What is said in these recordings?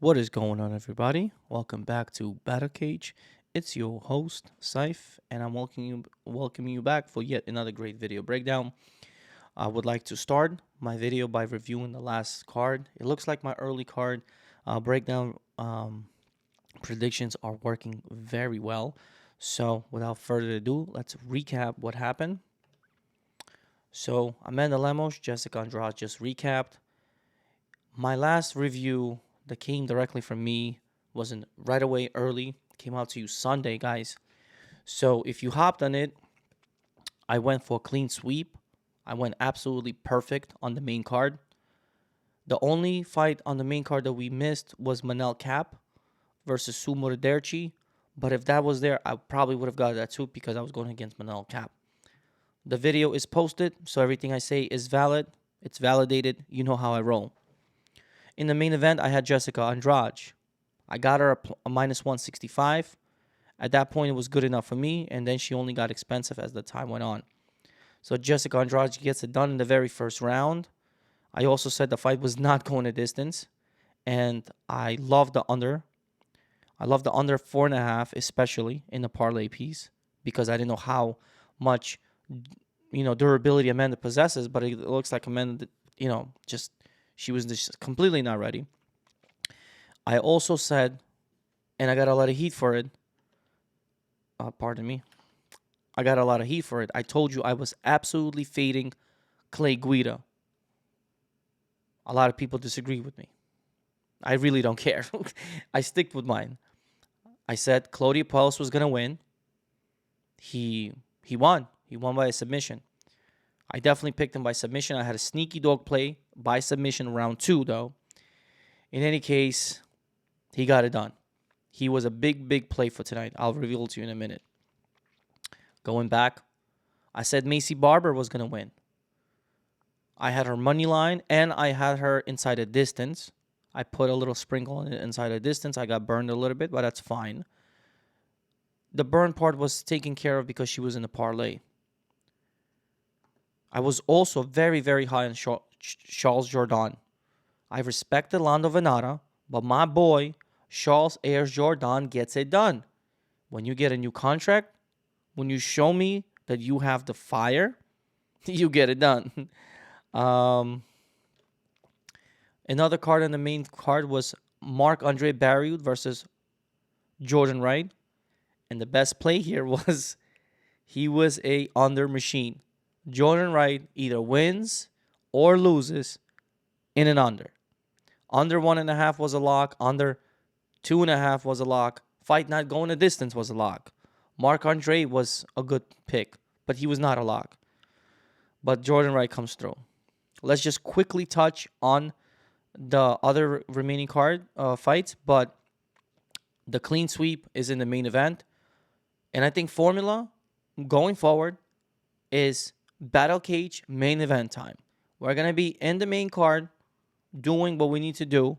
What is going on, everybody? Welcome back to Battle Cage. It's your host, Saif, and I'm welcoming you back for yet another great video breakdown. I would like to start my video by reviewing the last card. It looks like my early card breakdown predictions are working very well. So, without further ado, let's recap what happened. So, Amanda Lemos, Jessica Andrade just recapped. My last review that came directly from me wasn't right away early. Came out to you Sunday, guys. So if you hopped on it, I went for a clean sweep. I went absolutely perfect on the main card. The only fight on the main card that we missed was Manel Cap versus Sumur. But if that was there, I probably would have got that too because I was going against Manel Cap. The video is posted, so everything I say is valid. It's validated. You know how I roll. In the main event, I had Jessica Andrade. I got her a minus 165. At that point, it was good enough for me, and then she only got expensive as the time went on. So Jessica Andrade gets it done in the very first round. I also said the fight was not going a distance, and I love the under. I love the under 4.5, especially in the parlay piece, because I didn't know how much, durability Amanda possesses, but it looks like Amanda, she was just completely not ready. I also said, and I got a lot of heat for it. Pardon me. I got a lot of heat for it. I told you I was absolutely fading Clay Guida. A lot of people disagree with me. I really don't care. I stick with mine. I said Claudio Puelles was going to win. He won. He won by a submission. I definitely picked him by submission. I had a sneaky dog play by submission round 2, though. In any case, he got it done. He was a big play for tonight. I'll reveal it to you in a minute. Going back, I said Macy Barber was going to win. I had her money line, and I had her inside a distance. I put a little sprinkle in it inside a distance. I got burned a little bit, but that's fine. The burn part was taken care of because she was in the parlay. I was also very high on Charles Jourdain. I respected Lando Venata, but my boy, Charles Ayers Jourdain, gets it done. When you get a new contract, when you show me that you have the fire, you get it done. Another card on the main card was Marc-André Barriault versus Jordan Wright. And the best play here was he was a under machine. Jordan Wright either wins or loses in an under. Under 1.5 was a lock. Under 2.5 was a lock. Fight not going a distance was a lock. Marc-André was a good pick, but he was not a lock. But Jordan Wright comes through. Let's just quickly touch on the other remaining card fights, but the clean sweep is in the main event. And I think formula going forward is Battle Cage main event time. We're going to be in the main card doing what we need to do.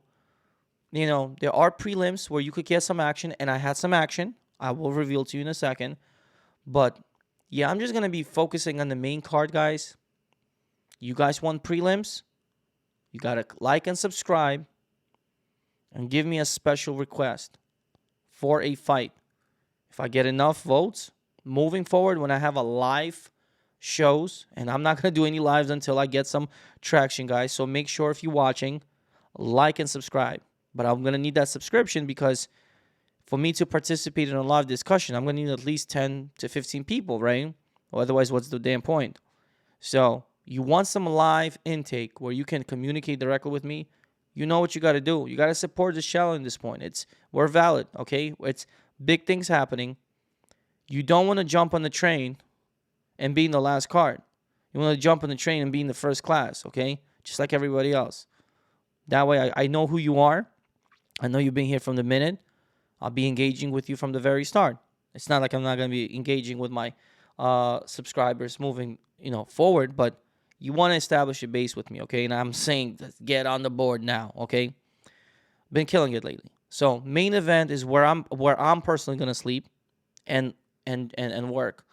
There are prelims where you could get some action, and I had some action. I will reveal to you in a second. But, yeah, I'm just going to be focusing on the main card, guys. You guys want prelims? You got to like and subscribe and give me a special request for a fight. If I get enough votes, moving forward when I have a live shows, and I'm not going to do any lives until I get some traction, guys. So make sure if you're watching, like and subscribe. But I'm going to need that subscription because for me to participate in a live discussion, I'm going to need at least 10 to 15 people, right? Or otherwise, what's the damn point? So you want some live intake where you can communicate directly with me, you know what you got to do. You got to support this channel at this point. We're valid, okay? It's big things happening. You don't want to jump on the train and be in the last card. You want to jump on the train and be in the first class, okay? Just like everybody else. That way, I know who you are. I know you've been here from the minute. I'll be engaging with you from the very start. It's not like I'm not going to be engaging with my subscribers moving, forward, but you want to establish a base with me, okay? And I'm saying, get on the board now, okay? Been killing it lately. So main event is where I'm personally going to sleep and work.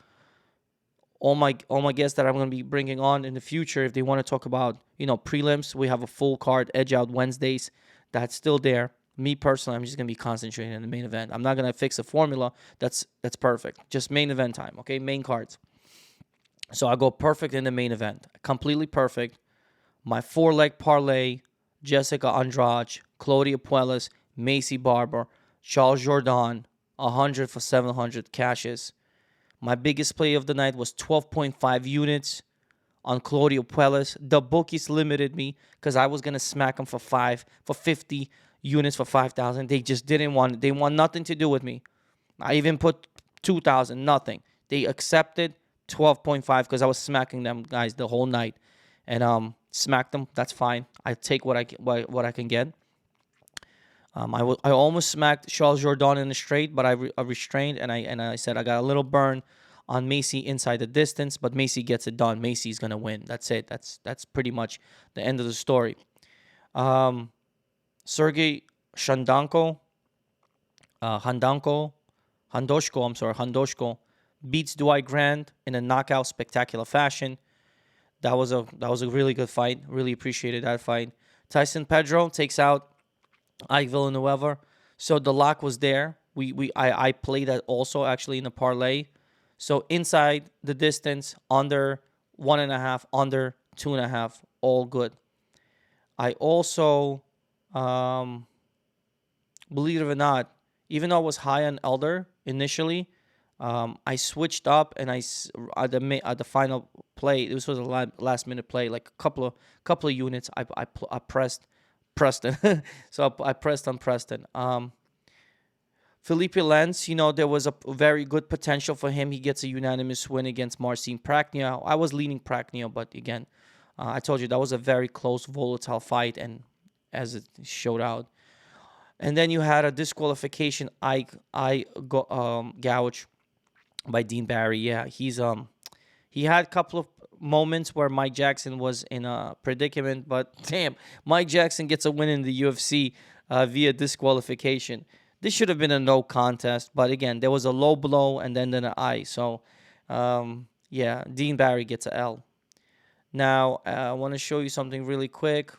All my guests that I'm going to be bringing on in the future, if they want to talk about, prelims, we have a full card, Edge Out Wednesdays. That's still there. Me personally, I'm just gonna be concentrating on the main event. I'm not gonna fix a formula. That's perfect. Just main event time, okay? Main cards. So I go perfect in the main event, completely perfect. My 4-leg parlay: Jessica Andrade, Claudia Puelles, Macy Barber, Charles Jourdain, 100 for 700 cashes. My biggest play of the night was 12.5 units on Claudia Puelles. The bookies limited me because I was gonna smack them for 50 units for 5,000. They just didn't want. They want nothing to do with me. I even put 2,000, nothing. They accepted 12.5 because I was smacking them guys the whole night, and smacked them. That's fine. I take what I can get. I almost smacked Charles Jourdain in the straight, but I restrained, and I said I got a little burn on Macy inside the distance, but Macy gets it done. Macy's gonna win. That's it. That's pretty much the end of the story. Sergey Handoshko, Handoshko beats Dwight Grant in a knockout spectacular fashion. That was a really good fight. Really appreciated that fight. Tyson Pedro takes out Ike Villanueva. So the lock was there. I played that also actually in the parlay. So inside the distance, under 1.5, under 2.5, all good. I also, believe it or not, even though I was high on Elder initially, I switched up, and at the final play, this was a last minute play, like a couple of units. I pressed Preston, so I pressed on Preston. Felipe Lenz, there was a very good potential for him. He gets a unanimous win against Marcin Prachnio. I was leaning Prachnio, but again, I told you that was a very close, volatile fight, and as it showed out. And then you had a disqualification gouge by Dean Barry. Yeah, he had a couple of moments where Mike Jackson was in a predicament, but damn, Mike Jackson gets a win in the UFC via disqualification. This should have been a no contest, but again, there was a low blow and then an eye. So, yeah, Dean Barry gets an L. Now, I want to show you something really quick.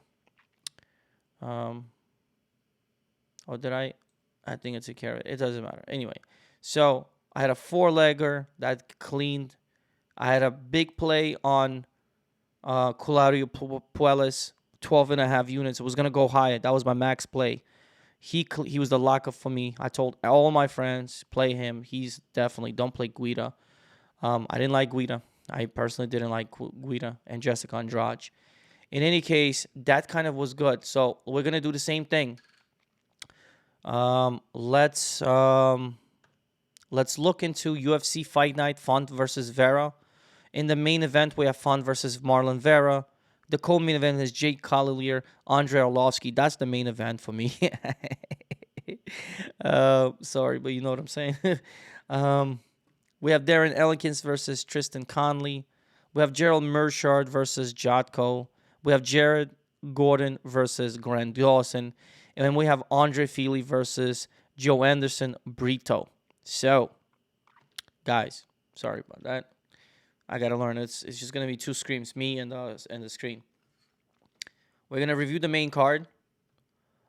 Did I? I think it's a carrot. It doesn't matter. Anyway, so I had a 4-legger that cleaned. I had a big play on Claudio Puelles, 12.5 units. It was going to go higher. That was my max play. He was the lockup for me. I told all my friends, play him. He's definitely, don't play Guida. I didn't like Guida. I personally didn't like Guida and Jessica Andrade. In any case, that kind of was good. So we're going to do the same thing. Let's look into UFC Fight Night, Font versus Vera. In the main event, we have Font versus Marlon Vera. The co-main event is Jake Collier, Andrei Arlovski. That's the main event for me. Sorry, but you know what I'm saying. We have Darren Elkins versus Tristan Connelly. We have Gerald Meerschaert versus Jotko. We have Jared Gordon versus Dawson. And then we have Andrei Fili versus Joanderson Brito. So, guys, sorry about that. I gotta learn. It's just gonna be two screens, me and the screen. We're gonna review the main card.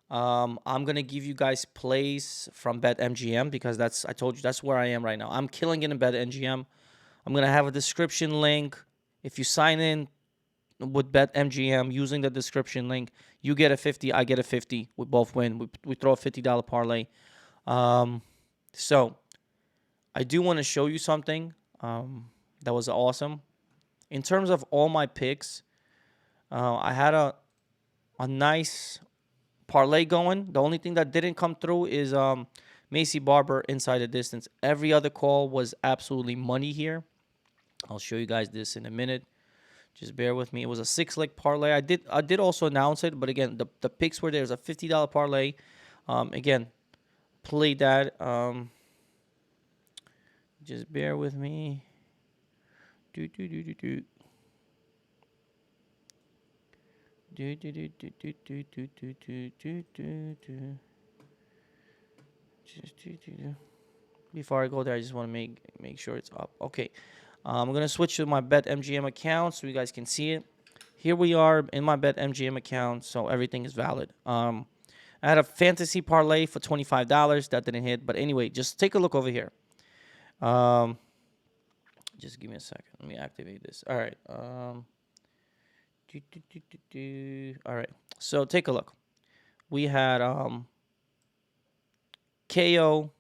I'm gonna give you guys plays from BetMGM because I told you that's where I am right now. I'm killing it in BetMGM. I'm gonna have a description link. If you sign in with BetMGM using the description link, you get a 50, I get a 50. We both win. We throw a $50 parlay. So I do want to show you something that was awesome. In terms of all my picks, I had a nice parlay going. The only thing that didn't come through is Macy Barber inside the distance. Every other call was absolutely money here. I'll show you guys this in a minute. Just bear with me. It was a 6-leg parlay. I did also announce it, but again, the picks were there. It was a $50 parlay. Again, play that. Just bear with me. Just before I go there, I just want to make sure it's up. Okay. I'm going to switch to my BetMGM account so you guys can see it. Here we are in my BetMGM account, so everything is valid. I had a fantasy parlay for $25. That didn't hit. But anyway, just take a look over here. Just give me a second. Let me activate this. All right. All right. So take a look. We had KO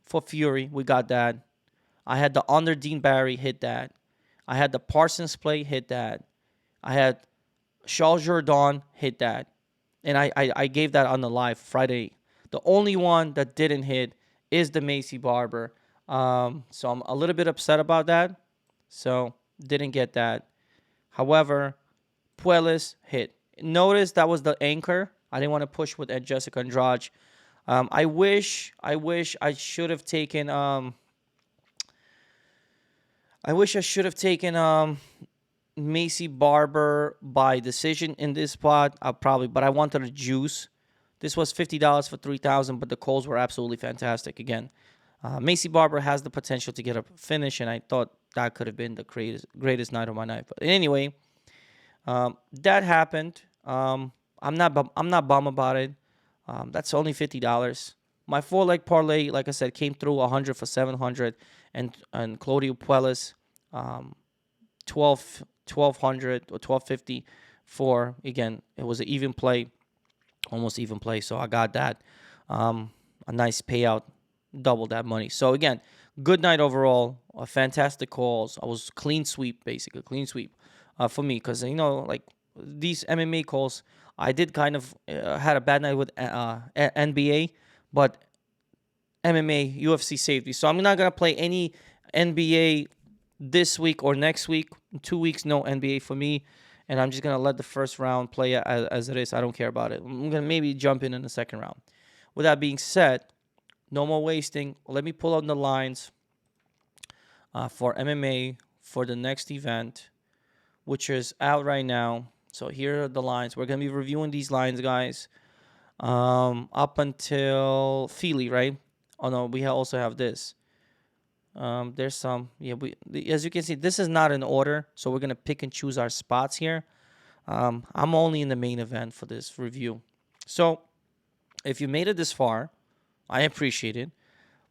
for Fury. We got that. I had the under Dean Barry, hit that. I had the Parsons play, hit that. I had Charles Jourdain, hit that. And I gave that on the live Friday. The only one that didn't hit is the Macy Barber. So I'm a little bit upset about that. So didn't get that. However, Puelles hit. Notice that was the anchor. I didn't want to push with Jessica Andrade. I wish I should have taken Macy Barber by decision in this spot. But I wanted a juice. This was $50 for 3,000, but the calls were absolutely fantastic. Again, Macy Barber has the potential to get a finish, and I thought that could have been the greatest night of my life. But anyway, that happened. I'm not bummed about it. That's only $50. My 4-leg parlay, like I said, came through 100 for 700, and Claudio Puelles, 1,200 or 1,250 for, again, it was an even play, almost even play. So I got that, a nice payout, double that money. So again, good night overall. Fantastic calls. I was clean sweep, basically clean sweep for me, because like these MMA calls, I did kind of had a bad night with NBA, but MMA, UFC saved me. So I'm not gonna play any NBA this week or next week. In 2 weeks, no NBA for me, and I'm just gonna let the first round play as it is. I don't care about it. I'm gonna maybe jump in the second round. With that being said, no more wasting. Let me pull out the lines for MMA for the next event, which is out right now. So here are the lines. We're going to be reviewing these lines, guys, up until Fili, right? Oh, no, we also have this. There's some. Yeah, as you can see, this is not in order, so we're going to pick and choose our spots here. I'm only in the main event for this review. So if you made it this far, I appreciate it.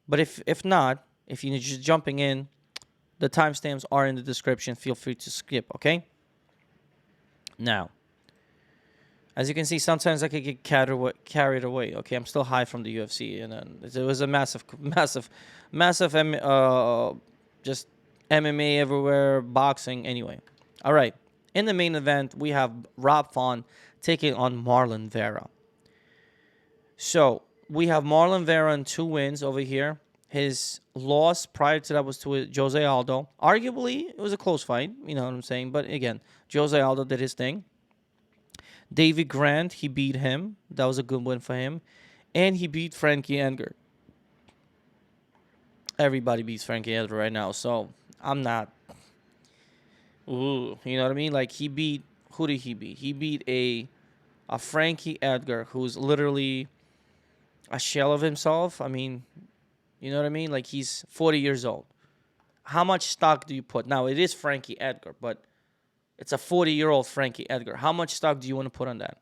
But if not, if you're just jumping in, the timestamps are in the description. Feel free to skip, okay? Now, as you can see, sometimes I could get carried away. Okay, I'm still high from the UFC, and then it was a massive, just MMA everywhere, boxing. Anyway, all right. In the main event, we have Rob Font taking on Marlon Vera. So we have Marlon Vera in 2 wins over here. His loss prior to that was to Jose Aldo. Arguably, it was a close fight. You know what I'm saying? But again, Jose Aldo did his thing. David Grant, he beat him. That was a good win for him. And he beat Frankie Edgar. Everybody beats Frankie Edgar right now. So I'm not. Ooh, you know what I mean? Like, he beat. Who did he beat? He beat a Frankie Edgar, who's literally a shell of himself. I mean, you know what I mean? Like, he's 40 years old. How much stock do you put? Now, it is Frankie Edgar, but it's a 40-year-old Frankie Edgar. How much stock do you want to put on that?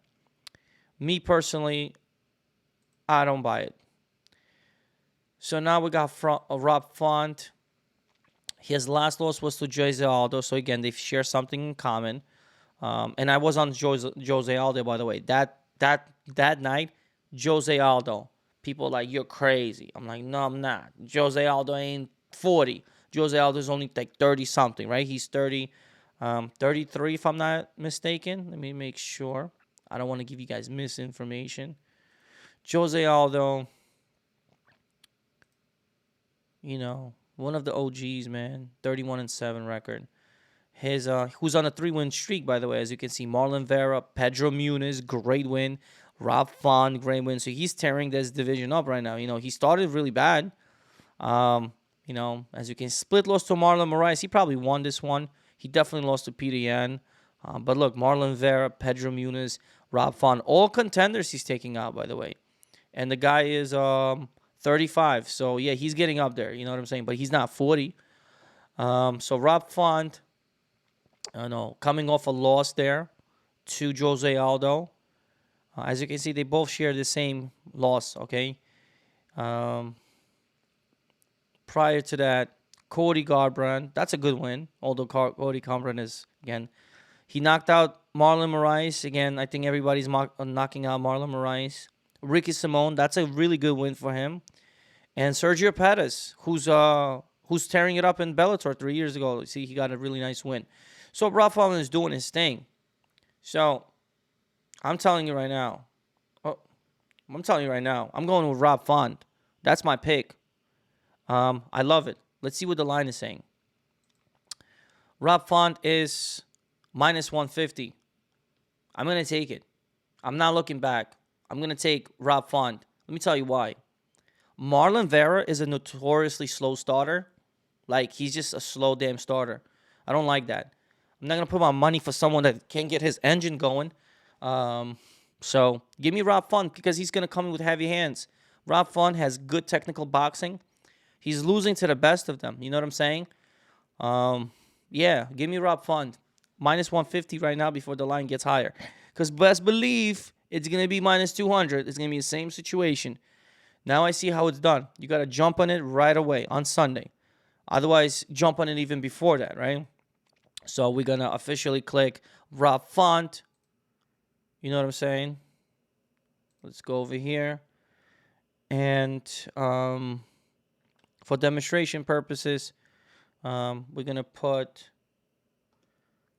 Me, personally, I don't buy it. So now we got Rob Font. His last loss was to Jose Aldo. So, again, they share something in common. And I was on Jose Aldo, by the way. That night, Jose Aldo. People like, you're crazy. I'm like, no, I'm not. Jose Aldo ain't 40. Jose Aldo's only like 30-something, right? He's 33, if I'm not mistaken. Let me make sure. I don't want to give you guys misinformation. Jose Aldo, one of the OGs, man. 31-7 record. His who's on a 3-win streak, by the way, as you can see. Marlon Vera, Pedro Muniz, great win. Rob Font, great win. So he's tearing this division up right now. He started really bad. As you can, split loss to Marlon Moraes. He probably won this one. He definitely lost to Peter Yan. But look, Marlon Vera, Pedro Muniz, Rob Font, all contenders he's taking out, by the way. And the guy is 35. So, yeah, he's getting up there. You know what I'm saying? But he's not 40. So Rob Font, coming off a loss there to Jose Aldo. As you can see, they both share the same loss, okay? Um, prior to that, Cody Garbrandt, that's a good win. Although Cody Garbrandt is, again, he knocked out Marlon Moraes. Again, I think everybody's knocking out Marlon Moraes. Ricky Simone, that's a really good win for him. And Sergio Pettis, who's tearing it up in Bellator 3 years ago. See, he got a really nice win. So Rob Font is doing his thing. So I'm telling you right now. I'm going with Rob Font. That's my pick. I love it. Let's see what the line is saying. Rob Font is minus 150. I'm going to take it. I'm not looking back. I'm going to take Rob Font. Let me tell you why. Marlon Vera is a notoriously slow starter. Like, he's just a slow damn starter. I don't like that. I'm not going to put my money for someone that can't get his engine going. So give me Rob Font because he's going to come in with heavy hands. Rob Font has good technical boxing. He's losing to the best of them. You know what I'm saying? Yeah, give me Rob Font. Minus 150 right now before the line gets higher. Because best believe it's going to be minus 200. It's going to be the same situation. Now I see how it's done. You got to jump on it right away on Sunday. Otherwise, jump on it even before that, right? So we're going to officially click Rob Font. You know what I'm saying? Let's go over here. And for demonstration purposes, we're going to put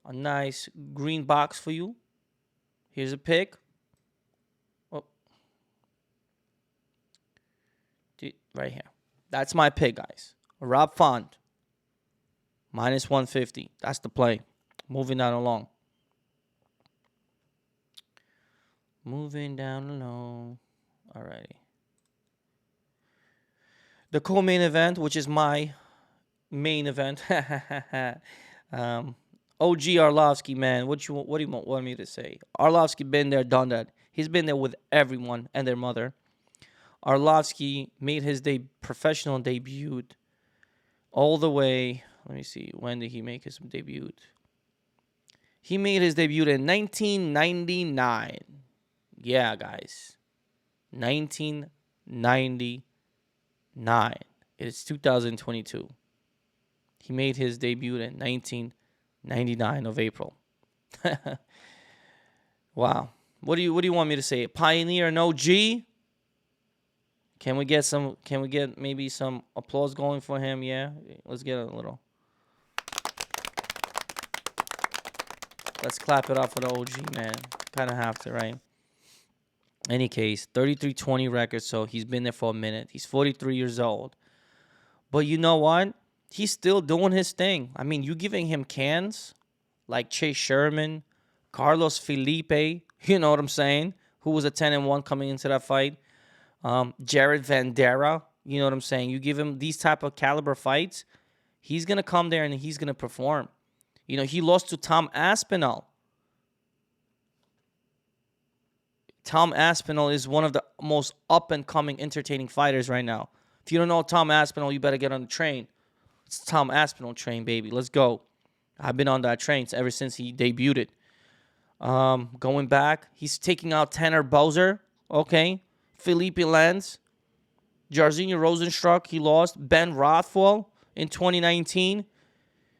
a nice green box for you. Here's a pick. Oh. Right here. That's my pick, guys. Rob Font. Minus 150. That's the play. Moving down along. Moving down along. Alrighty. The co-main event, which is my main event. OG Arlovski, man. What do you want me to say? Arlovski been there, done that. He's been there with everyone and their mother. Arlovski made his professional debut all the way. Let me see. When did he make his debut? He made his debut in 1999. Yeah, guys. 1999. It's 2022. He made his debut in 1999 of April. Wow. What do you want me to say? Pioneer and OG? Can we get maybe some applause going for him? Yeah. Let's get a little. Let's clap it up for the OG, man. Kind of have to, right? Any case, 33-20 record, so he's been there for a minute. He's 43 years old. But you know what? He's still doing his thing. I mean, you giving him cans like Chase Sherman, Carlos Felipe, you know what I'm saying, who was a 10-1 coming into that fight. Jared Vandera, you know what I'm saying. You give him these type of caliber fights, he's going to come there and he's going to perform. You know, he lost to Tom Aspinall. Tom Aspinall is one of the most up-and-coming, entertaining fighters right now. If you don't know Tom Aspinall, you better get on the train. It's Tom Aspinall train, baby. Let's go. I've been on that train ever since he debuted. Going back, he's taking out Tanner Bowser. Okay. Felipe Lanz. Jairzinho Rosenstruck, he lost. Ben Rothwell in 2019.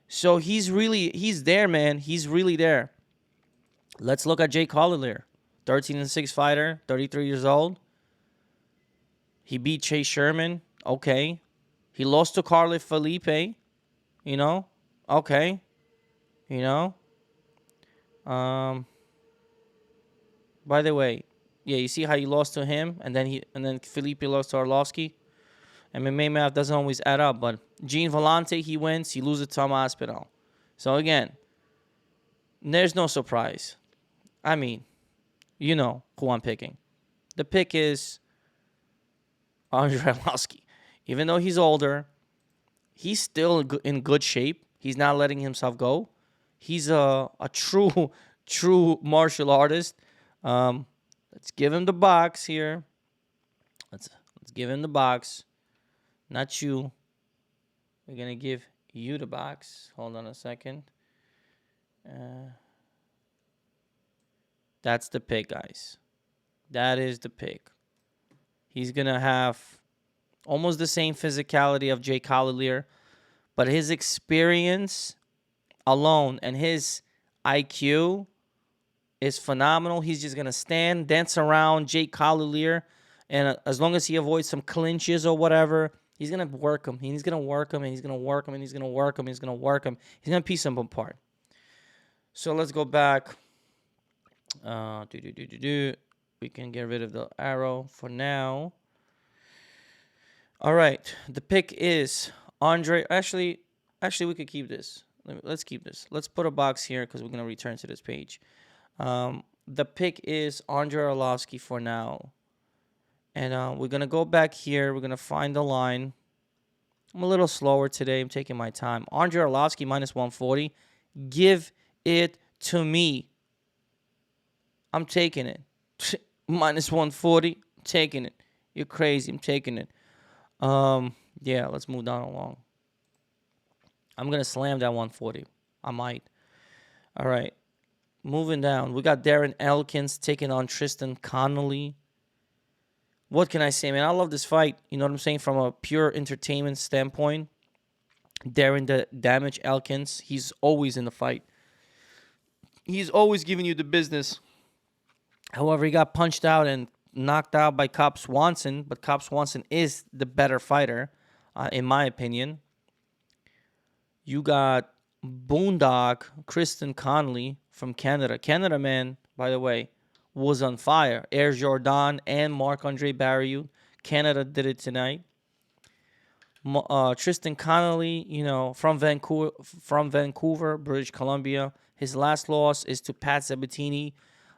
So he's there, man. He's really there. Let's look at Jay Collier. 13-6 fighter, 33 years old. He beat Chase Sherman. Okay. He lost to Carlos Felipe. You know? Okay. You know? By the way, yeah, you see how he lost to him, and then Felipe lost to Arlovski. MMA math doesn't always add up, but Gene Vellante, he wins, he loses to Tom Aspinall. So again, there's no surprise. I mean, you know who I'm picking. The pick is Andrei Arlovski. Even though he's older, he's still in good shape. He's not letting himself go. He's a true martial artist. Let's give him the box here. Let's give him the box. Not you. We're going to give you the box. Hold on a second. That's the pick, guys. That is the pick. He's going to have almost the same physicality of Jay Collier, but his experience alone and his IQ is phenomenal. He's just going to stand, dance around Jay Collier, and as long as he avoids some clinches or whatever, he's going to work him. He's going to work him, and he's going to work him, and he's going to work him, and he's going to work him. He's going to piece him apart. So let's go back. We can get rid of the arrow for now. All right. The pick is Andrei. Actually, we could keep this. Let's keep this. Let's put a box here because we're going to return to this page. The pick is Andrei Arlovski for now. And we're going to go back here. We're going to find the line. I'm a little slower today. I'm taking my time. Andrei Arlovski minus 140. Give it to me. I'm taking it. Minus 140. Taking it. You're crazy. I'm taking it. Yeah, let's move down along. I'm going to slam that 140. I might. All right. Moving down. We got Darren Elkins taking on Tristan Connelly. What can I say, man? I love this fight. You know what I'm saying? From a pure entertainment standpoint. Darren the Damage Elkins. He's always in the fight. He's always giving you the business. However, he got punched out and knocked out by Cop Swanson. But Cop Swanson is the better fighter, in my opinion. You got Boondock, Tristan Connelly from Canada. Canada, man, by the way, was on fire. Air Jordan and Marc-Andre Barriou. Canada did it tonight. Tristan Connelly, you know, from Vancouver, British Columbia. His last loss is to Pat Sabatini.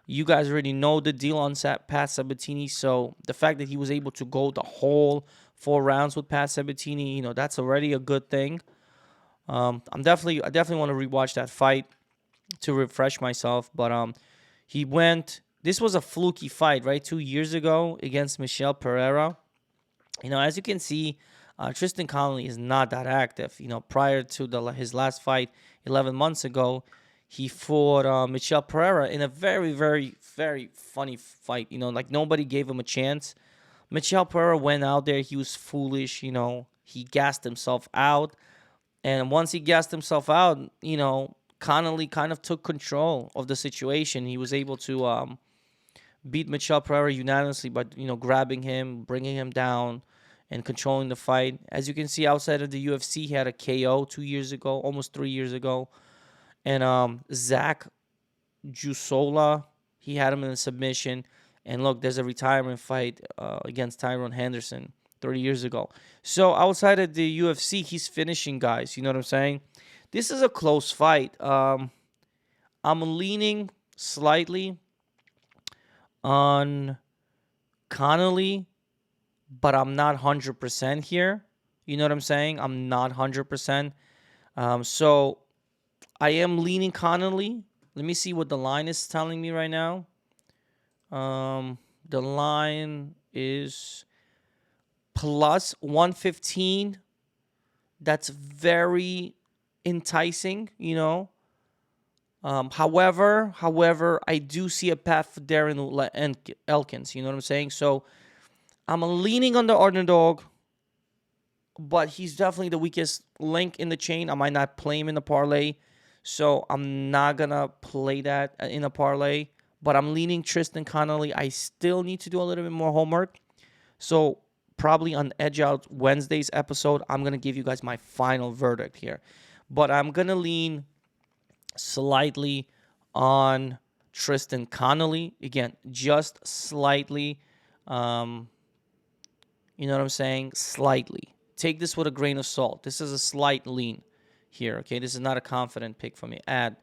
You guys already know the deal on Pat Sabatini. So the fact that he was able to go the whole 4 rounds with Pat Sabatini, you know, that's already a good thing. I definitely want to rewatch that fight to refresh myself. But he went. This was a fluky fight, right? 2 years ago against Michel Pereira. You know, as you can see, Tristan Connelly is not that active. You know, prior to his last fight 11 months ago, he fought Michel Pereira in a very, very, very funny fight. You know, like nobody gave him a chance. Michel Pereira went out there. He was foolish. You know, he gassed himself out. And once he gassed himself out, you know, Connelly kind of took control of the situation. He was able to beat Michel Pereira unanimously by, you know, grabbing him, bringing him down, and controlling the fight. As you can see, outside of the UFC, he had a KO 2 years ago, almost 3 years ago. And Zach Jusola, he had him in a submission. And look, there's a retirement fight against Tyrone Henderson 30 years ago. So outside of the UFC, he's finishing guys. You know what I'm saying? This is a close fight. I'm leaning slightly on Connelly, but I'm not 100% here. You know what I'm saying? I'm not 100%. So I am leaning Connelly. Let me see what the line is telling me right now. The line is plus 115. That's very enticing, you know. However, I do see a path for Darren Elkins. You know what I'm saying? So I'm leaning on the underdog, but he's definitely the weakest link in the chain. I might not play him in the parlay, so I'm not gonna play that in a parlay. But I'm leaning Tristan Connelly. I still need to do a little bit more homework. So probably on Edge Out Wednesday's episode, I'm going to give you guys my final verdict here. But I'm going to lean slightly on Tristan Connelly. Again, just slightly. You know what I'm saying? Slightly. Take this with a grain of salt. This is a slight lean here, okay? This is not a confident pick for me at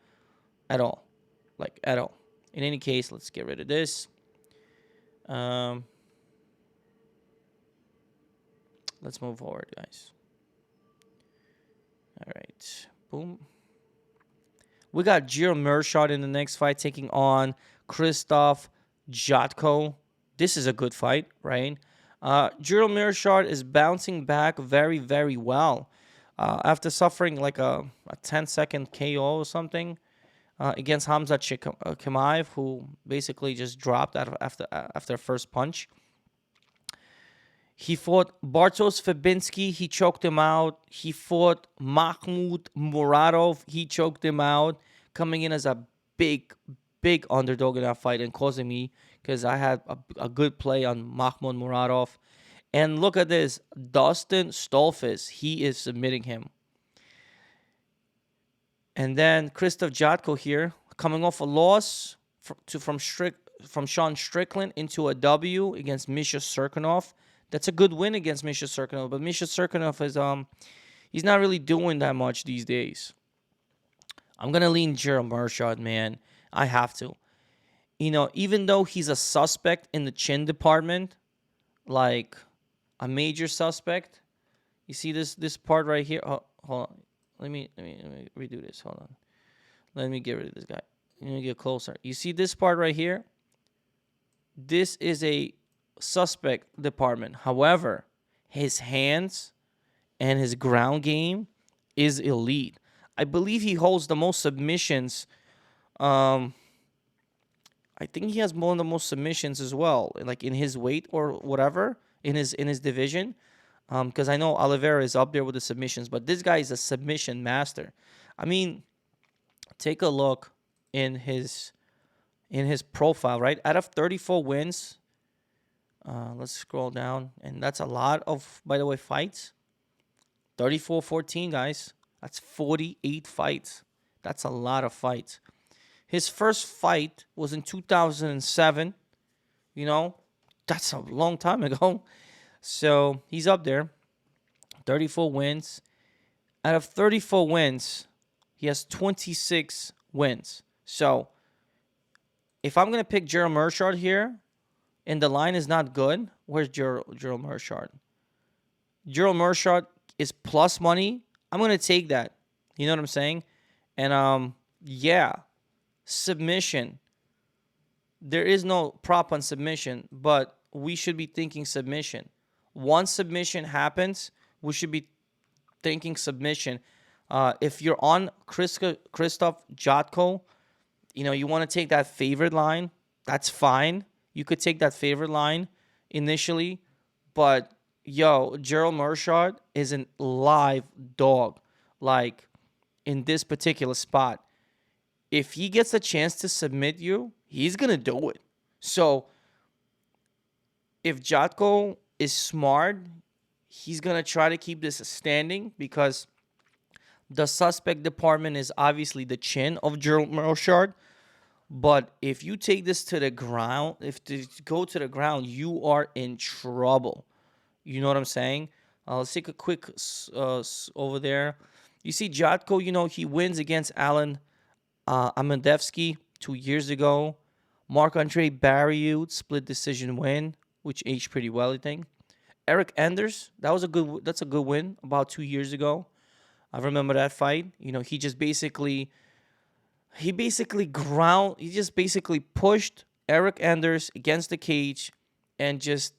all. Like, at all. In any case, let's get rid of this. Let's move forward, guys. All right. Boom. We got Meerschaert in the next fight taking on Krzysztof Jotko. This is a good fight, right? Meerschaert is bouncing back very, very well. After suffering like a 10-second KO or something. against Hamza Chimaev, who basically just dropped out after first punch. He fought Bartosz Fabinski. He choked him out. He fought Mahmoud Muradov. He choked him out, coming in as a big underdog in that fight and causing me, because I had a good play on Mahmoud Muradov. And look at this. Dustin Stolfis. He is submitting him. And then Krzysztof Jotko here, coming off a loss from Sean Strickland into a W against Misha Serkinov. That's a good win against Misha Serkinov, but Misha Serkinov is he's not really doing that much these days. I'm gonna lean Meerschaert, man. I have to. You know, even though he's a suspect in the chin department, like a major suspect. You see this part right here? Oh, hold on. Let me redo this. Hold on. Let me get rid of this guy. Let me get closer. You see this part right here? This is a suspect department. However, his hands and his ground game is elite. I believe he holds the most submissions. I think he has one of the most submissions as well, like in his weight or whatever, in his division. Because I know Oliveira is up there with the submissions, but this guy is a submission master. I mean, take a look in his profile, right? Out of 34 wins, let's scroll down, and that's a lot of, by the way, fights. 34-14, guys. That's 48 fights. That's a lot of fights. His first fight was in 2007. You know, that's a long time ago. So he's up there. 34 wins. Out of 34 wins, he has 26 wins. So if I'm going to pick Gerald Meerschaert here, and the line is not good, where's Gerald Meerschaert? Gerald Meerschaert is plus money. I'm going to take that. You know what I'm saying? And, yeah, submission. There is no prop on submission, but we should be thinking submission. Once submission happens, we should be thinking submission. If you're on Krzysztof Jotko, you know, you want to take that favorite line, that's fine. You could take that favorite line initially, but yo, Gerald Meerschaert is a live dog, like in this particular spot. If he gets a chance to submit you, he's going to do it. So if Jotko is smart, he's going to try to keep this standing, because the suspect department is obviously the chin of Gerald Meerschaert. But if you take this to the ground, if you go to the ground, you are in trouble. You know what I'm saying? Let's take a quick over there. You see Jotko, you know, he wins against Alan Amandevsky 2 years ago. Marc-Andre Barriou, split decision win, which aged pretty well, I think. Eric Anders, that's a good win about 2 years ago. I remember that fight. You know, he just basically pushed Eric Anders against the cage and just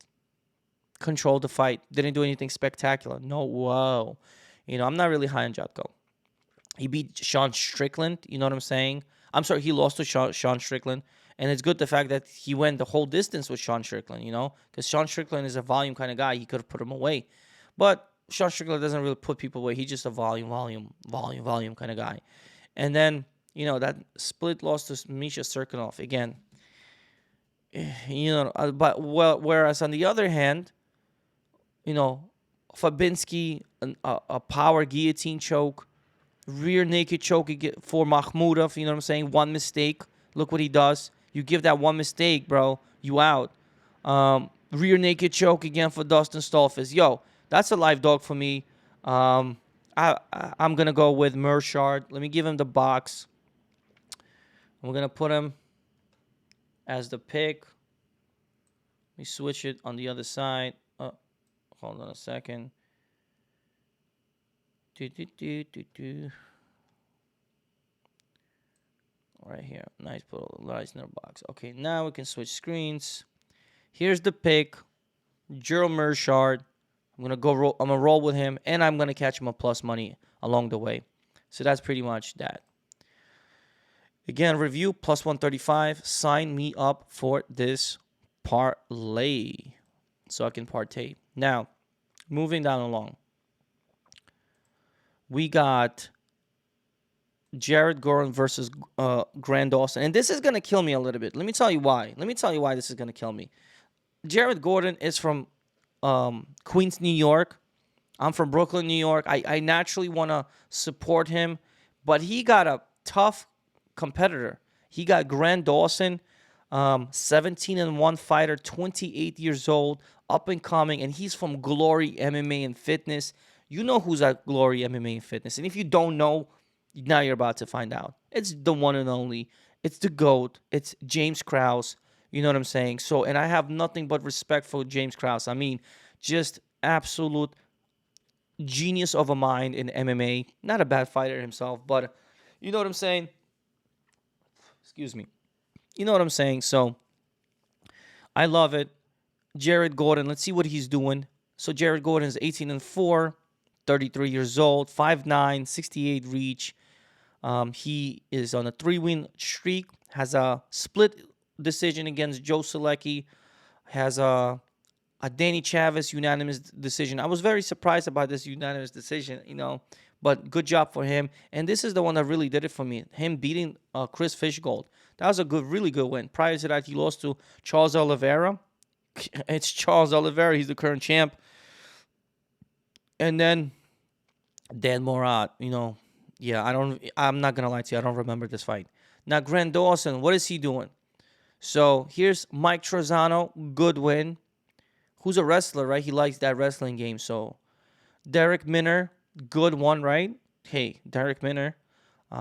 controlled the fight. Didn't do anything spectacular. No, whoa. You know, I'm not really high on Jotko. He beat Sean Strickland. You know what I'm saying? I'm sorry, he lost to Sean Strickland. And it's good the fact that he went the whole distance with Sean Strickland, you know? Because Sean Strickland is a volume kind of guy. He could have put him away. But Sean Strickland doesn't really put people away. He's just a volume kind of guy. And then, you know, that split loss to Misha Serkinov. Again, you know, but whereas on the other hand, you know, Fabinski, a power guillotine choke, rear naked choke for Makhmudov, you know what I'm saying? One mistake. Look what he does. You give that one mistake, bro, you out. Rear naked choke again for Dustin Stolfis. Yo, that's a live dog for me. I'm going to go with Meerschaert. Let me give him the box. We're going to put him as the pick. Let me switch it on the other side. Oh, hold on a second. Right here. Nice, put a nice little box. Okay, now we can switch screens. Here's the pick. Gerald Meerschaert. I'm gonna roll with him, and I'm gonna catch him a plus money along the way. So that's pretty much that. Again, review plus 135. Sign me up for this parlay so I can partake. Now, moving down along. We got Jared Gordon versus Grant Dawson. And this is going to kill me a little bit. Let me tell you why. Let me tell you why this is going to kill me. Jared Gordon is from Queens, New York. I'm from Brooklyn, New York. I naturally want to support him. But he got a tough competitor. He got Grant Dawson, 17-1 fighter, 28 years old, up and coming. And he's from Glory MMA and Fitness. You know who's at Glory MMA and Fitness. And if you don't know, now you're about to find out. It's the one and only. It's the GOAT. It's James Krause. You know what I'm saying? So, and I have nothing but respect for James Krause. I mean, just absolute genius of a mind in MMA. Not a bad fighter himself, but you know what I'm saying? Excuse me. You know what I'm saying? So, I love it. Jared Gordon, let's see what he's doing. So, Jared Gordon is 18-4, 33 years old, 5'9", 68 reach. He is on a 3-win streak, has a split decision against Joe Selecki, has a Danny Chavez unanimous decision. I was very surprised about this unanimous decision, but good job for him. And this is the one that really did it for me, him beating Chris Fishgold. That was a really good win. Prior to that, he lost to Charles Oliveira. It's Charles Oliveira. He's the current champ. And then Dan Morat, yeah, I'm not going to lie to you. I don't remember this fight. Now, Grant Dawson, what is he doing? So, here's Mike Trezano, good win. Who's a wrestler, right? He likes that wrestling game. So, Derek Minner, good one, right? Hey, Derek Minner.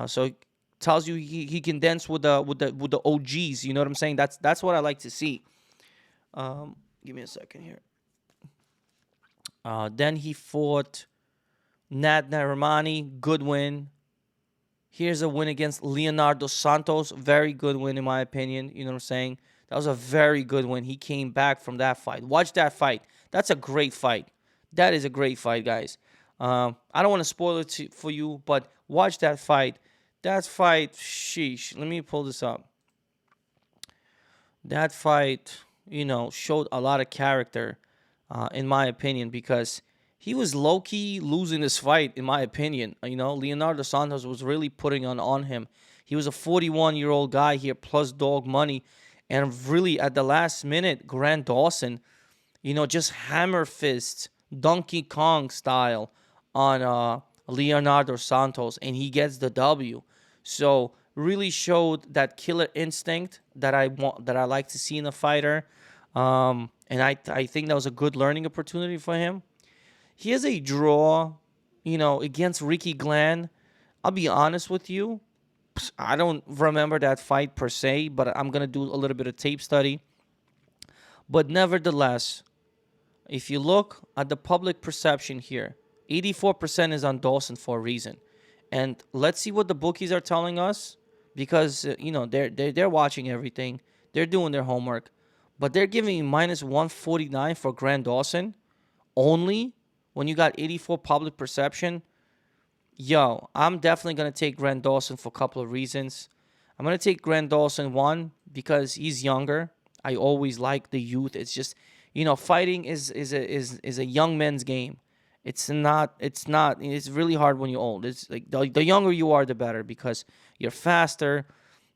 So, it tells you he can dance with the OGs. You know what I'm saying? That's what I like to see. Give me a second here. Then he fought Nad Narimani, good win. Here's a win against Leonardo Santos, very good win in my opinion. You know what I'm saying? That was a very good win. He came back from that fight. Watch that fight. That's a great fight. That is a great fight, guys. I don't want to spoil it for you, but watch that fight. That fight, sheesh. Let me pull this up. That fight, showed a lot of character, in my opinion, because he was low-key losing this fight, in my opinion. Leonardo Santos was really putting on him. He was a 41-year-old guy here, plus dog money. And really, at the last minute, Grant Dawson, just hammer fist, Donkey Kong style on Leonardo Santos. And he gets the W. So, really showed that killer instinct that I like to see in a fighter. And I think that was a good learning opportunity for him. He has a draw, against Ricky Glenn. I'll be honest with you. I don't remember that fight per se, but I'm going to do a little bit of tape study. But nevertheless, if you look at the public perception here, 84% is on Dawson for a reason. And let's see what the bookies are telling us, because, they're watching everything. They're doing their homework. But they're giving minus 149 for Grant Dawson only. When you got 84 public perception, I'm definitely going to take Grant Dawson for a couple of reasons. I'm going to take Grant Dawson, one, because he's younger. I always like the youth. It's just, fighting is a young man's game. It's really hard when you're old. It's like the younger you are, the better, because you're faster.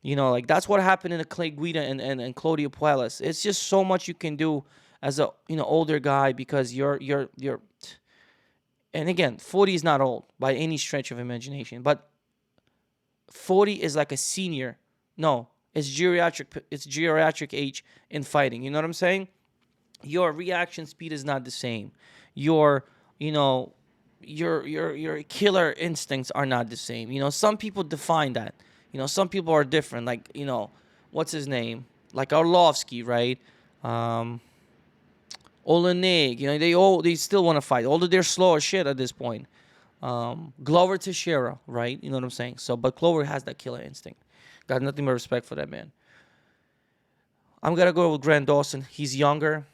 That's what happened in the Clay Guida and Claudio Puelles. It's just so much you can do as a, older guy, because you're and again, 40 is not old by any stretch of imagination, but 40 is like a senior. No, it's geriatric age in fighting. You know what I'm saying? Your reaction speed is not the same. Your killer instincts are not the same. Some people define that. Some people are different. Like, what's his name? Like Arlovski, right? Olenek, they still want to fight, although they're slow as shit at this point. Glover Teixeira, right? You know what I'm saying? So, but Glover has that killer instinct. Got nothing but respect for that man. I'm gonna go with Grant Dawson. He's younger.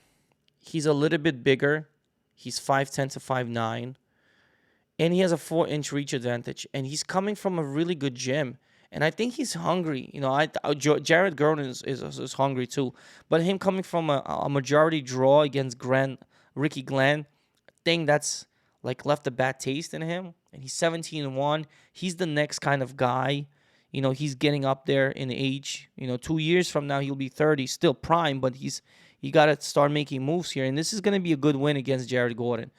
He's a little bit bigger. He's 5'10" to 5'9", and he has a 4-inch reach advantage. And he's coming from a really good gym. And I think he's hungry. Jared Gordon is hungry too. But him coming from a majority draw against Ricky Glenn, I think that's like left a bad taste in him. And he's 17-1. He's the next kind of guy. He's getting up there in age. 2 years from now he'll be 30, still prime, but he got to start making moves here. And this is going to be a good win against Jared Gordon.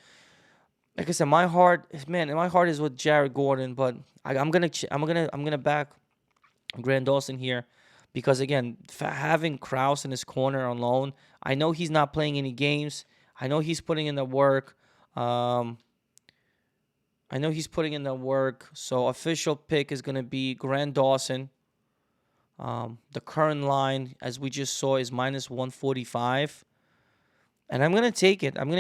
Like I said, my heart is with Jared Gordon, but I'm gonna back Dawson here, because again, having Kraus in his corner on loan, I know he's not playing any games. I know he's putting in the work. So official pick is gonna be Dawson. The current line, as we just saw, is -145. And I'm going to take it. I'm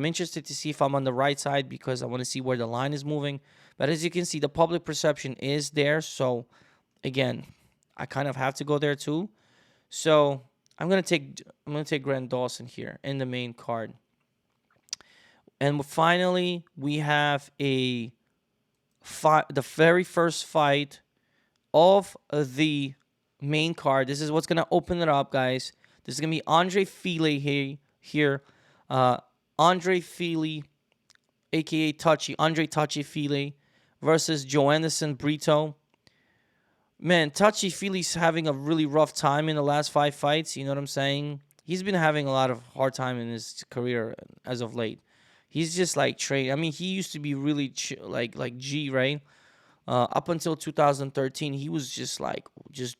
interested to see if I'm on the right side, because I want to see where the line is moving. But as you can see, the public perception is there. So, again, I kind of have to go there too. So, I'm going to take Dawson here in the main card. And finally, we have the very first fight of the main card. This is what's going to open it up, guys. This is going to be Andrei Fili here. Andrei Fili, a.k.a. Andrei Touchy Fili, versus Joanderson Brito. Man, Touchy Fili's having a really rough time in the last 5 fights. You know what I'm saying? He's been having a lot of hard time in his career as of late. He's just like trained. I mean, he used to be really like G, right? Up until 2013, he was just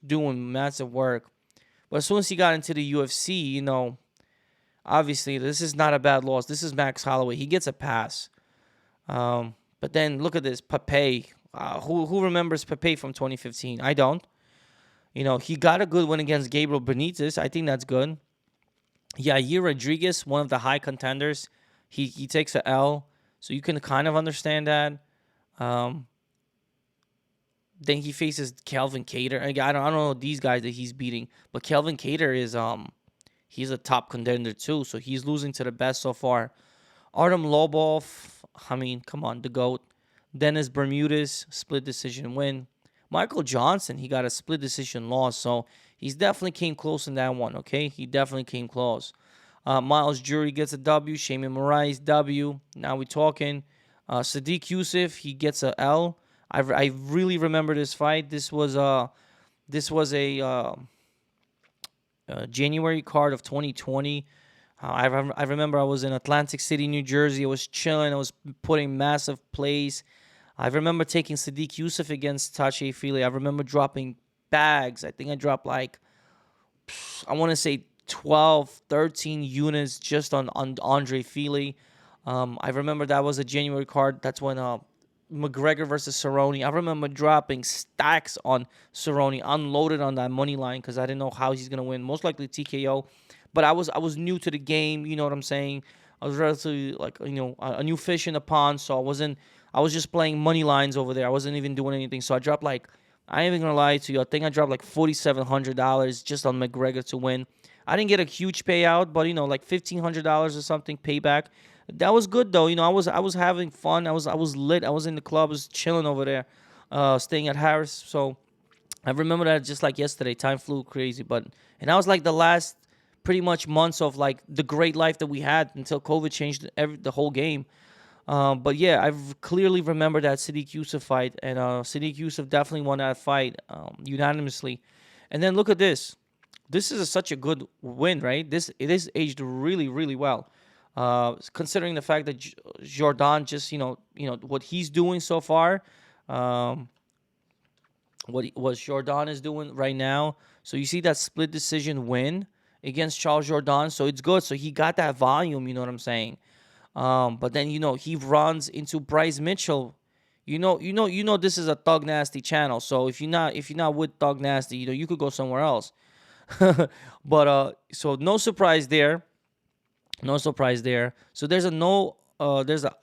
doing massive work. But as soon as he got into the UFC, obviously this is not a bad loss. This is Max Holloway. He gets a pass. But then look at this, Pepe. Who remembers Pepe from 2015? I don't. He got a good win against Gabriel Benitez. I think that's good. Yair Rodriguez, one of the high contenders, he takes a L, so you can kind of understand that. Then he faces Calvin Kattar. I don't know these guys that he's beating, but Calvin Kattar is he's a top contender too, so he's losing to the best so far. Artem Lobov, I mean, come on, the GOAT. Dennis Bermudez, split decision win. Michael Johnson, he got a split decision loss, so he's definitely came close in that one, okay? He definitely came close. Miles Jury gets a W. Shayman Moraes, W. Now we're talking. Sadiq Youssef, he gets a L. I really remember this fight. This was a January card of 2020. I remember I was in Atlantic City, New Jersey. I was chilling. I was putting massive plays. I remember taking Sadiq Youssef against Touchy Fili. I remember dropping bags. I think I dropped I want to say 12, 13 units just on Andrei Fili. I remember that was a January card. That's when McGregor versus Cerrone. I remember dropping stacks on Cerrone, unloaded on that money line because I didn't know how he's gonna win. Most likely TKO, but I was new to the game. You know what I'm saying? I was relatively a new fish in the pond, so I was just playing money lines over there. I wasn't even doing anything. So I dropped I ain't even gonna lie to you. I think I dropped $4,700 just on McGregor to win. I didn't get a huge payout, but $1,500 or something payback. That was good though. I was having fun. I was lit. I was in the club. I was chilling over there, staying at Harris. So I remember that just like yesterday. Time flew crazy, and that was the last pretty much months of the great life that we had until COVID changed the whole game. But yeah, I clearly remember that Sadiq Youssef fight, and Sadiq Youssef definitely won that fight unanimously. And then look at this. This is such a good win, right? It is aged really, really well. Considering the fact that Jordan just, what he's doing so far, what Jordan is doing right now. So you see that split decision win against Charles Jordan. So it's good. So he got that volume, you know what I'm saying? But then, he runs into Bryce Mitchell. You know this is a Thug Nasty channel. So if you're not with Thug Nasty, you could go somewhere else. But so no surprise there. No surprise there. So there's an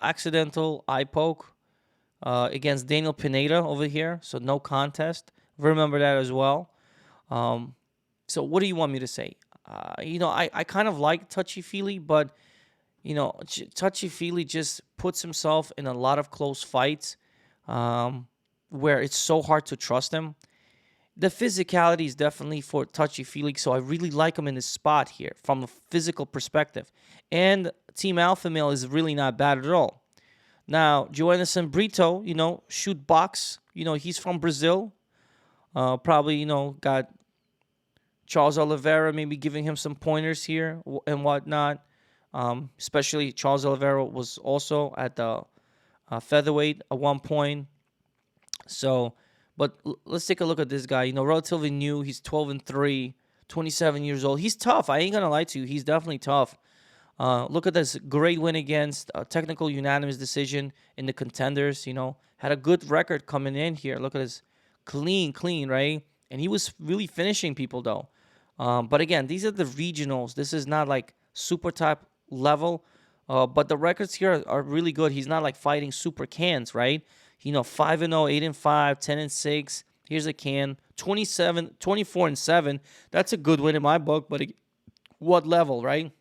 accidental eye poke against Daniel Pineda over here. So no contest. Remember that as well. So what do you want me to say? I kind of like Touchy Fili, but Touchy Fili just puts himself in a lot of close fights where it's so hard to trust him. The physicality is definitely for touchy-feely, so I really like him in this spot here from a physical perspective. And Team Alpha Male is really not bad at all. Now, Joanderson Brito, shoot box. He's from Brazil. Probably, got Charles Oliveira maybe giving him some pointers here and whatnot. Especially Charles Oliveira was also at the featherweight at one point. So, but let's take a look at this guy. Relatively new. He's 12-3, 27 years old. He's tough. I ain't gonna lie to you. He's definitely tough. Look at this great win against a technical unanimous decision in the contenders. Had a good record coming in here. Look at this clean, right? And he was really finishing people though. But again, these are the regionals. This is not like super top level. But the records here are really good. He's not like fighting super cans, right? 5-0, 8-5, 10-6. Here's a can. 24-7. That's a good win in my book. But what level, right?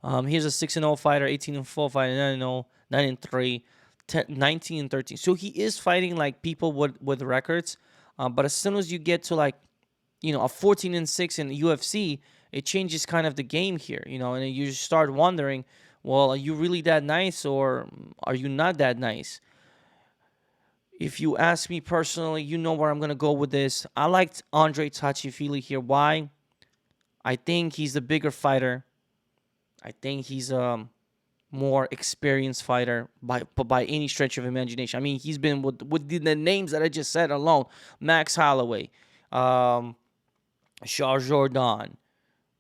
Here's a 6-0 fighter, 18-4 fighter, 9-0, 9-3, 19-13. So he is fighting like people with records. But as soon as you get to like, a 14-6 in the UFC, it changes kind of the game here, and you start wondering, well, are you really that nice or are you not that nice? If you ask me personally, you know where I'm going to go with this. I liked Andrei Fili here. Why? I think he's the bigger fighter. I think he's a more experienced fighter by any stretch of imagination. I mean, he's been with the names that I just said alone. Max Holloway, Charles Jourdain,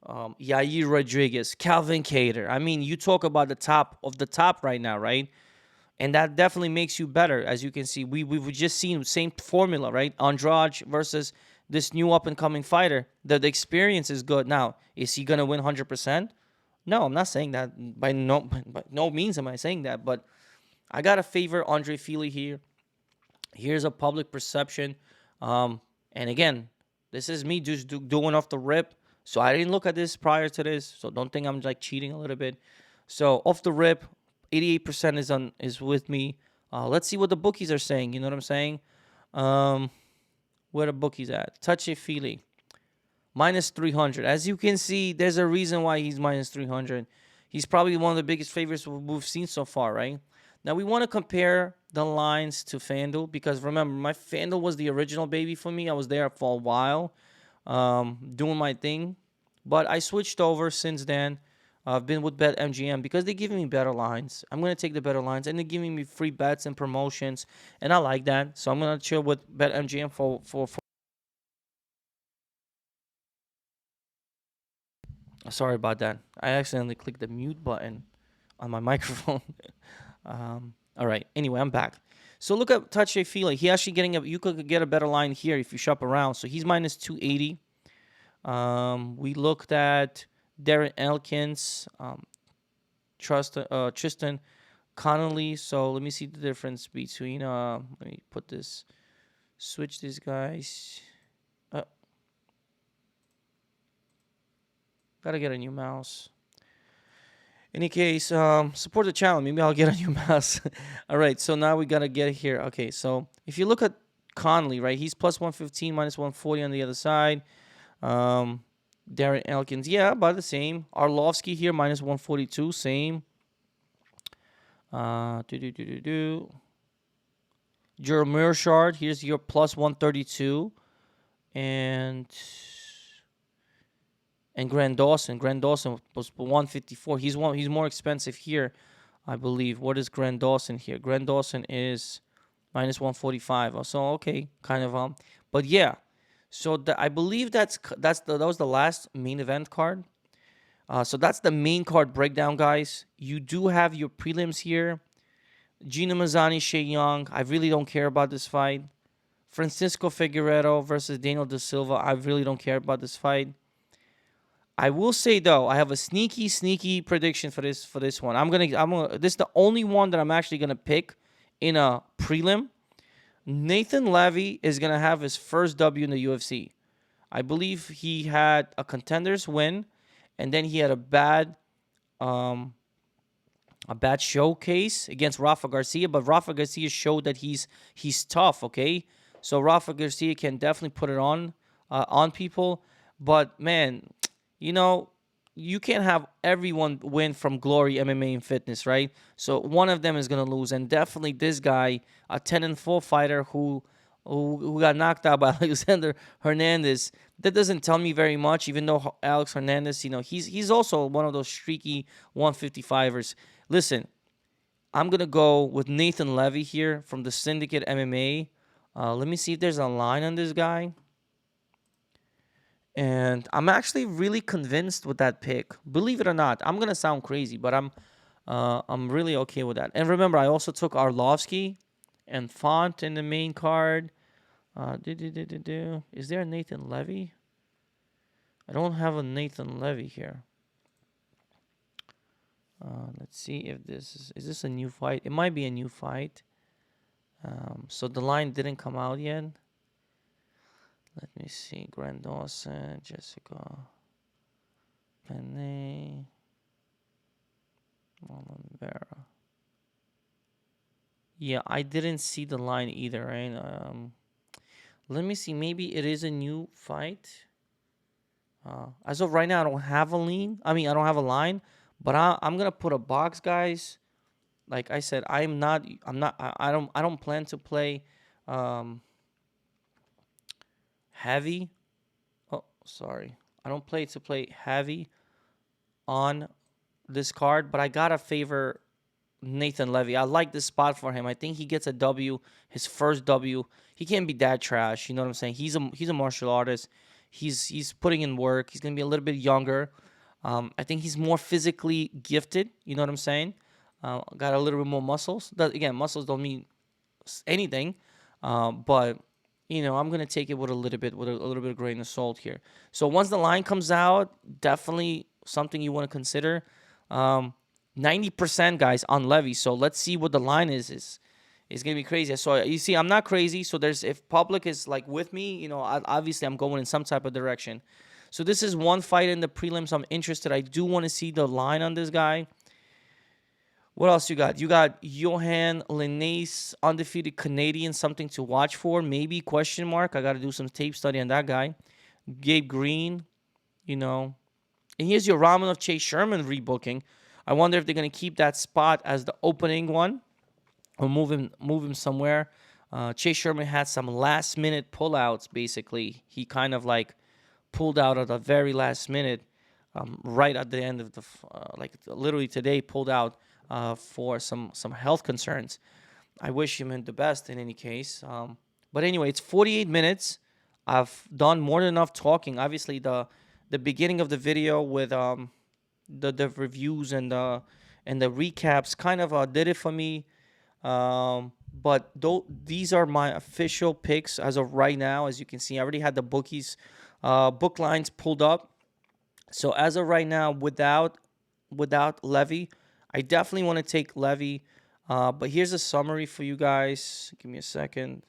Yair Rodriguez, Calvin Kattar. I mean, you talk about the top of the top right now, right? And that definitely makes you better. As you can see, we've just seen the same formula, right? Andrade versus this new up-and-coming fighter. The experience is good. Now, is he going to win 100%? No, I'm not saying that. By no means am I saying that. But I got to favor Andrei Fili here. Here's a public perception. And again, this is me just doing off the rip. So I didn't look at this prior to this. So don't think I'm like cheating a little bit. So off the rip, 88% is with me. Let's see what the bookies are saying. You know what I'm saying? Where the bookies at? Touchy Fili. Minus 300. As you can see, there's a reason why he's minus 300. He's probably one of the biggest favorites we've seen so far, right? Now, we want to compare the lines to FanDuel because, remember, my FanDuel was the original baby for me. I was there for a while doing my thing. But I switched over since then. I've been with BetMGM because they're giving me better lines. I'm going to take the better lines, and they're giving me free bets and promotions, and I like that. So I'm going to chill with BetMGM for Sorry about that. I accidentally clicked the mute button on my microphone. All right. Anyway, I'm back. So look at Touche Fili. He actually you could get a better line here if you shop around. So he's minus 280. We looked at Darren Elkins, Tristan, Connelly. So let me see the difference between. Let me switch these guys. Gotta get a new mouse. Any case, support the channel. Maybe I'll get a new mouse. All right, so now we gotta get here. Okay, so if you look at Connelly, right, he's plus 115, minus 140 on the other side. Darren Elkins, yeah, about the same. Arlovski here, minus 142, same. Meerschaert, here's your plus 132. And Dawson was 154. He's more expensive here, I believe. What is Dawson here? Dawson is minus 145. So okay, kind of but yeah. So I believe that was the last main event card. So that's the main card breakdown, guys. You do have your prelims here. Gina Mazzani, Shea Young. I really don't care about this fight. Francisco Figueiredo versus Daniel Da Silva. I really don't care about this fight. I will say though, I have a sneaky prediction for this one. This is the only one that I'm actually gonna pick in a prelim. Nathan Levy is gonna have his first W in the UFC. I believe he had a contenders win, and then he had a bad showcase against Rafa Garcia. But Rafa Garcia showed that he's tough. Okay, So Rafa Garcia can definitely put it on people. But man, you know, you can't have everyone win from Glory MMA and Fitness, right? So one of them is gonna lose, and definitely this guy, a 10-4 fighter who got knocked out by Alexander Hernandez. That doesn't tell me very much, even though Alex Hernandez, he's also one of those streaky 155ers. Listen, I'm gonna go with Nathan Levy here from the Syndicate MMA. Let me see if there's a line on this guy. And I'm actually really convinced with that pick. Believe it or not, I'm gonna sound crazy, but I'm really okay with that. And remember, I also took Arlovski and Font in the main card. Is there a Nathan Levy? I don't have a Nathan Levy here. Let's see if this is this a new fight? It might be a new fight. So the line didn't come out yet. Let me see. Dawson, Jessica, Penne, Marlon, Vera. Yeah, I didn't see the line either, right? Let me see. Maybe it is a new fight. As of right now, I don't have a lean. I mean, I don't have a line, but I'm gonna put a box, guys. Like I said, I'm not. I don't plan to play heavy. Oh, sorry. I don't play to play heavy on this card, but I gotta favor Nathan Levy. I like this spot for him. I think he gets a W, his first W. He can't be that trash. You know what I'm saying? He's a martial artist. He's putting in work. He's gonna be a little bit younger. I think he's more physically gifted. You know what I'm saying? Got a little bit more muscles. Again, muscles don't mean anything, but I'm gonna take it with a little bit of grain of salt here. So once the line comes out, definitely something you want to consider. 90% guys on Levy. So let's see what the line is. It's gonna be crazy. So you see, I'm not crazy. So if public is like with me, obviously I'm going in some type of direction. So this is one fight in the prelims. I'm interested. I do want to see the line on this guy. What else you got? You got Johan Linnaeus, undefeated Canadian, something to watch for. Maybe, question mark. I got to do some tape study on that guy. Gabe Green, And here's your Romanov Chase Sherman rebooking. I wonder if they're going to keep that spot as the opening one or move him somewhere. Chase Sherman had some last-minute pullouts, basically. He kind of like pulled out at the very last minute, right at the end of the, literally today pulled out for some health concerns. I wish him the best in any case. But anyway, it's 48 minutes. I've done more than enough talking. Obviously, the beginning of the video with the reviews and the recaps kind of did it for me. But these are my official picks as of right now. As you can see, I already had the bookies book lines pulled up. So as of right now, without Levy, I definitely want to take Levy. But here's a summary for you guys. Give me a second.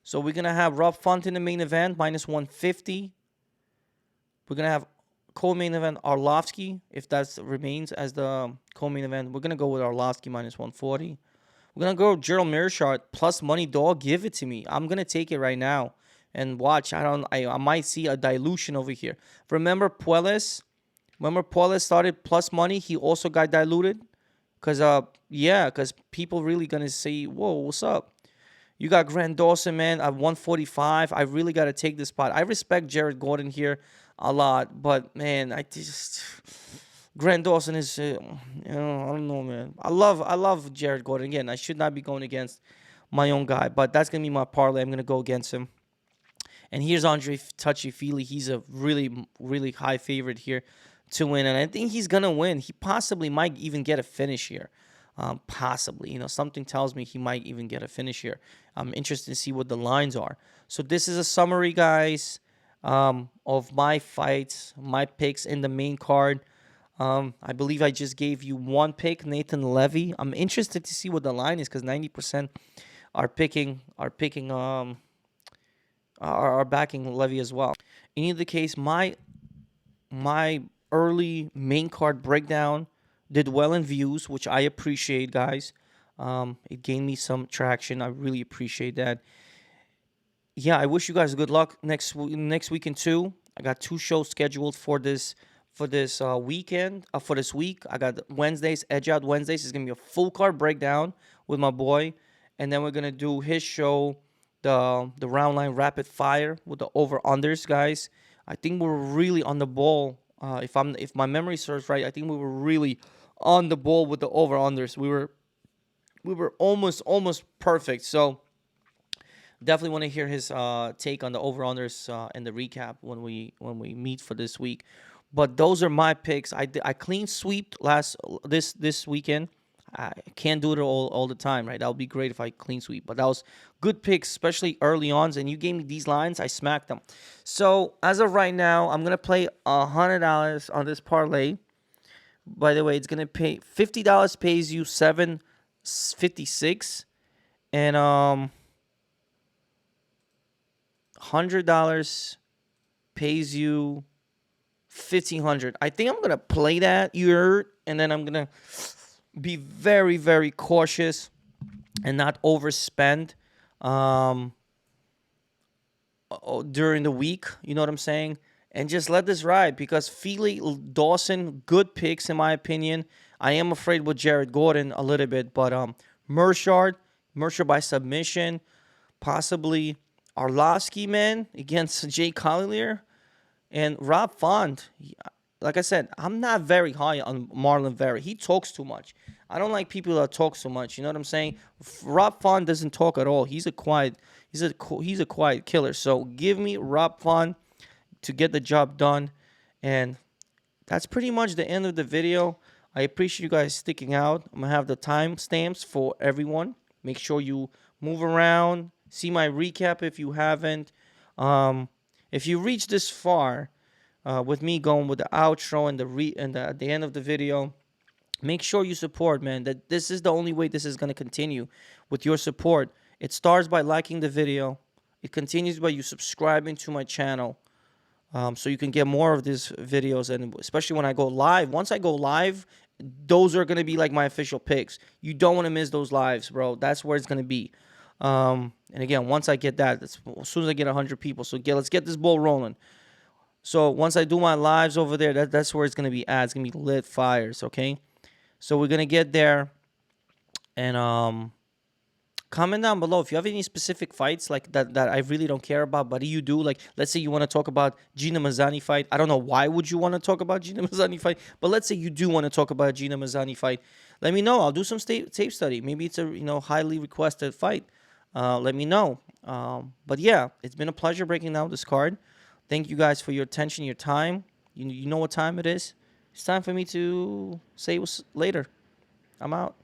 So we're going to have Rob Font in the main event, -150. We're going to have co-main event Arlovski, if that remains as the co-main event. We're going to go with Arlovski -140. We're going to go Gerald Meerschaert plus money dog. Give it to me. I'm going to take it right now. And watch, I might see a dilution over here. Remember Puelles? Remember Puelles started plus money? He also got diluted. Because people really going to say, whoa, what's up? You got Dawson, man, at 145. I really got to take this spot. I respect Jared Gordon here a lot. But, man, Dawson is, I don't know, man. I love Jared Gordon. Again, I should not be going against my own guy. But that's going to be my parlay. I'm going to go against him. And here's Andrei Fili. He's a really, really high favorite here to win. And I think he's going to win. He possibly might even get a finish here. Possibly. Something tells me he might even get a finish here. I'm interested to see what the lines are. So this is a summary, guys, of my fights, my picks in the main card. I believe I just gave you one pick, Nathan Levy. I'm interested to see what the line is because 90% are backing Levy as well. In either case, my early main card breakdown Did well in views, which I appreciate, guys. It gained me some traction. I really appreciate that. Yeah, I wish you guys good luck next weekend too. I got 2 shows scheduled for this weekend. For this week, I got Wednesdays, Edge Out Wednesdays. It's gonna be a full card breakdown with my boy, and then we're gonna do his show, the round line rapid fire with the over unders, guys. I think we're really on the ball. If my memory serves right, I think we were really on the ball with the over unders. We were almost perfect. So definitely want to hear his take on the over unders and the recap when we meet for this week. But those are my picks. I clean sweeped this weekend. I can't do it all the time, right? That would be great if I clean sweep. But that was good picks, especially early on. And you gave me these lines, I smacked them. So as of right now, I'm gonna play $100 on this parlay. By the way, it's gonna pay $50 pays you $7.56, and $100 pays you 1,500. I think I'm gonna play that year, and then I'm gonna be very, very cautious and not overspend during the week. You know what I'm saying? And just let this ride, because Fili, Dawson, good picks in my opinion. I am afraid with Jared Gordon a little bit, but Meerschaert by submission, possibly Arlovski, man, against Jay Collier. And Rob Font, like I said, I'm not very high on Marlon Vera. He talks too much. I don't like people that talk so much. You know what I'm saying? Rob Font doesn't talk at all. He's a quiet killer. So give me Rob Font to get the job done. And that's pretty much the end of the video. I appreciate you guys sticking out. I'm going to have the timestamps for everyone. Make sure you move around. See my recap if you haven't. If you reach this far with me going with the outro and the end of the video, make sure you support, man. That this is the only way this is going to continue, with your support. It starts by liking the video. It continues by you subscribing to my channel, so you can get more of these videos, and especially when I go live. Once I go live, those are going to be like my official picks. You don't want to miss those lives, bro. That's where it's going to be. And again, once I get that, as soon as I get 100 people, so let's get this ball rolling. So once I do my lives over there, that's where it's going to be at. It's going to be lit fires, okay? So we're going to get there. And comment down below if you have any specific fights like that I really don't care about, but you do. Like, let's say you want to talk about Gina Mazany fight. I don't know why would you want to talk about Gina Mazany fight, but let's say you do want to talk about Gina Mazany fight. Let me know. I'll do some tape study. Maybe it's a highly requested fight. Let me know. But yeah, it's been a pleasure breaking down this card. Thank you guys for your attention, your time. You know what time it is. It's time for me to say what's later. I'm out.